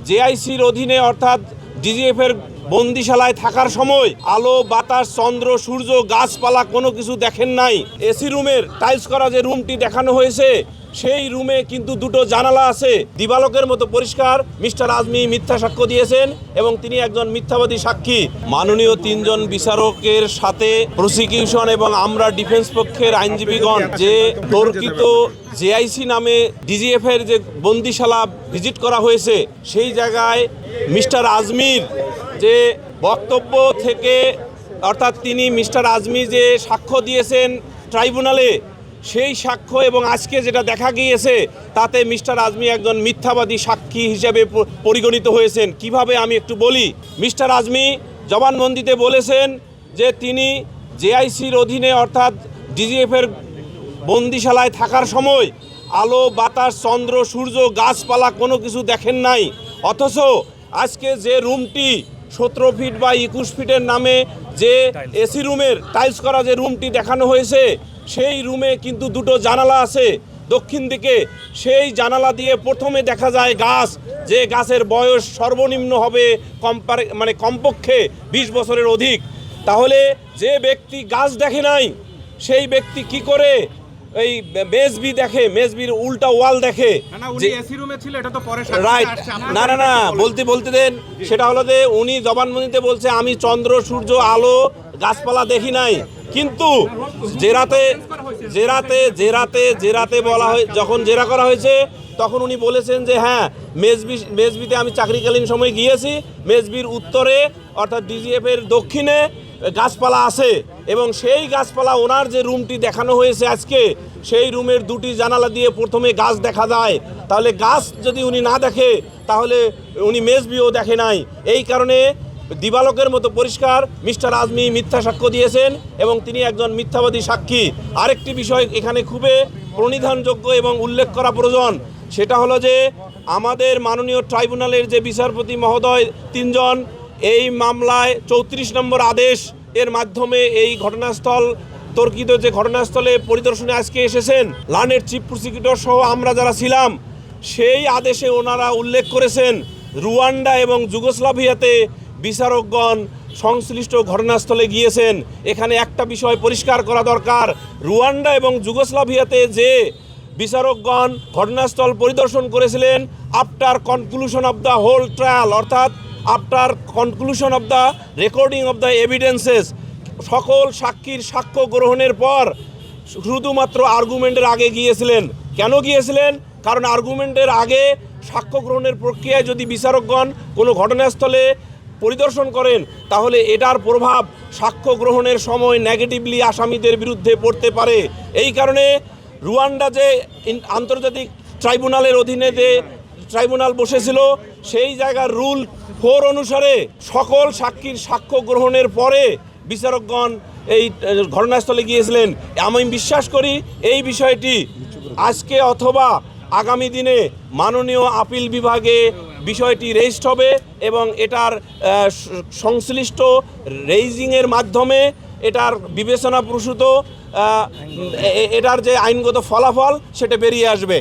জেআইসির অধীনে অর্থাৎ ডিজিএফের বন্দিশালায় থাকার সময় আলো বাতাস চন্দ্র সূর্য গাছপালা কোনো কিছু দেখেন নাই। এসি রুমের টাইলস করা যে রুমটি দেখানো হয়েছে সেই রুমে কিন্তু দুটো জানালা আছে, দিবালোকের মতো পরিষ্কার। মিস্টার আজমি মিথ্যা সাক্ষ্য দিয়েছেন এবং তিনি একজন মিথ্যাবাদী সাক্ষী। মাননীয় 3 জন বিচারকের সাথে প্রসিকিউশন এবং আমরা ডিফেন্স পক্ষের আইনজীবীগণ যে তর্কিত জেআইসি নামে ডিজিএফ এর যে বন্দিশালা ভিজিট করা হয়েছে সেই জায়গায় মিস্টার আজমির যে বক্তব্য থেকে অর্থাৎ তিনি মিস্টার আজমি যে সাক্ষ্য দিয়েছেন ট্রাইব্যুনালে সেই সাক্ষ্য এবং আজকে যেটা দেখা গিয়েছে তাতে মিস্টার আজমি একজন মিথ্যাবাদী সাক্ষী হিসেবে পরিগণিত হয়েছেন। কিভাবে আমি একটু বলি। মিস্টার আজমি জবানবন্দিতে বলেছেন যে তিনি জেআইসির অধীনে অর্থাৎ ডিজিএফের বন্দিশালায় থাকার সময় আলো বাতাস চন্দ্র সূর্য গাছপালা কোনো কিছু দেখেন নাই, অথচ আজকে যে রুমটি 17 ফিট বা 21 ফিটের নামে যে এসি রুমের টাইলস করা যে রুমটি দেখানো হয়েছে সেই রুমে কিন্তু দুটো জানালা আছে দক্ষিণ দিকে। সেই জানালা দিয়ে প্রথমে দেখা যায় গাছ, যে গাছের বয়স সর্বনিম্ন হবে কমপক্ষে 20 বছরের অধিক। তাহলে যে ব্যক্তি গাছ দেখে নাই সেই ব্যক্তি কি করে এই মেজবি দেখে, মেজবির উল্টা ওয়াল দেখে? রাইট, না না না বলতে দেন। সেটা হলো যে উনি জবানবন্দিতে বলছে আমি চন্দ্র সূর্য আলো গাছপালা দেখি নাই, কিন্তু জেরাতে বলা হয়, যখন জেরা করা হয়েছে তখন উনি বলেছেন যে হ্যাঁ মেজবিতে আমি চাকরিকালীন সময় গিয়েছি, মেজবির উত্তরে অর্থাৎ ডিজিএফ এর দক্ষিণে গাছপালা আছে এবং সেই গাছপালা ওনার যে রুমটি দেখানো হয়েছে আজকে সেই রুমের দুটি জানালা দিয়ে প্রথমে গাছ দেখা যায়। তাহলে গাছ যদি উনি না দেখে তাহলে উনি মেজবিও দেখে নাই। এই কারণে দিবালোকের মতো পরিষ্কার মিস্টার আজমি মিথ্যা সাক্ষ্য দিয়েছেন এবং তিনি একজন মিথ্যাবাদী সাক্ষী। আরেকটি বিষয় এখানে খুবই প্রণিধানযোগ্য এবং উল্লেখ করা প্রয়োজন, সেটা হলো যে আমাদের মাননীয় ট্রাইব্যুনালের যে বিচারপতি মহোদয় 3 জন এই মামলায় 34 নম্বর আদেশ এর মাধ্যমে এই ঘটনাস্থল তর্কিত যে ঘটনাস্থলে পরিদর্শনে আজকে এসেছেন, লানের চিফ প্রসিকিউটর সহ আমরা যারা ছিলাম, সেই আদেশে ওনারা উল্লেখ করেছেন রুয়ান্ডা এবং যুগোস্লাভিয়াতে বিচারকগণ সংশ্লিষ্ট ঘটনাস্থলে গিয়েছেন। এখানে একটা বিষয় পরিষ্কার করা দরকার, রুয়ান্ডা এবং যুগোস্লাভিয়াতে যে বিচারকগণ ঘটনাস্থল পরিদর্শন করেছিলেন after conclusion of the whole trial, অর্থাৎ after conclusion of the recording of the evidences, সকল সাক্ষীর সাক্ষ্য গ্রহণের পর শুধুমাত্র আর্গুমেন্টের আগে গিয়েছিলেন। কেন গিয়েছিলেন? কারণ আর্গুমেন্টের আগে সাক্ষ্য গ্রহণের প্রক্রিয়ায় যদি বিচারকগণ কোনো ঘটনাস্থলে পরিদর্শন করেন তাহলে এটার প্রভাব সাক্ষ্য গ্রহণের সময় নেগেটিভলি আসামিদের বিরুদ্ধে পড়তে পারে। এই কারণে রুয়ান্ডা যে আন্তর্জাতিক ট্রাইব্যুনালের অধীনে যে ট্রাইব্যুনাল বসেছিল সেই জায়গার রুল 4 অনুসারে সকল সাক্ষীর সাক্ষ্য গ্রহণের পরে বিচারকগণ এই ঘটনাস্থলে গিয়েছিলেন। আমি বিশ্বাস করি এই বিষয়টি আজকে অথবা আগামী দিনে মাননীয় আপিল বিভাগে বিষয়টি রেজিস্ট হবে এবং এটার সংশ্লিষ্ট রেইজিংয়ের মাধ্যমে এটার বিবেচনাপ্রসূত এটার যে আইনগত ফলাফল সেটা বেরিয়ে আসবে।